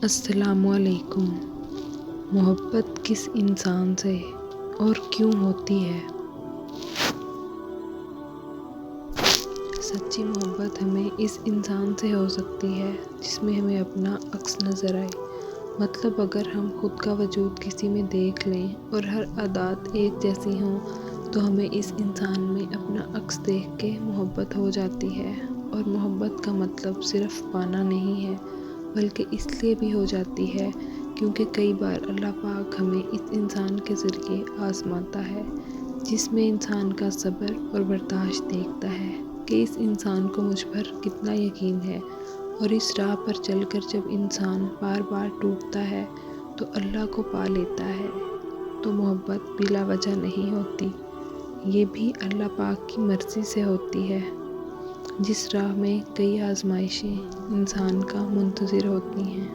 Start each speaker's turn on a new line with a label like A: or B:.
A: السلام علیکم۔ محبت کس انسان سے اور کیوں ہوتی ہے؟ سچی محبت ہمیں اس انسان سے ہو سکتی ہے جس میں ہمیں اپنا عکس نظر آئے۔ مطلب اگر ہم خود کا وجود کسی میں دیکھ لیں اور ہر عادات ایک جیسی ہوں تو ہمیں اس انسان میں اپنا عکس دیکھ کے محبت ہو جاتی ہے۔ اور محبت کا مطلب صرف پانا نہیں ہے بلکہ اس لیے بھی ہو جاتی ہے کیونکہ کئی بار اللہ پاک ہمیں اس انسان کے ذریعے آزماتا ہے، جس میں انسان کا صبر اور برداشت دیکھتا ہے کہ اس انسان کو مجھ پر کتنا یقین ہے۔ اور اس راہ پر چل کر جب انسان بار بار ٹوٹتا ہے تو اللہ کو پا لیتا ہے۔ تو محبت بلا وجہ نہیں ہوتی، یہ بھی اللہ پاک کی مرضی سے ہوتی ہے، جس راہ میں کئی آزمائشیں انسان کا منتظر ہوتی ہیں۔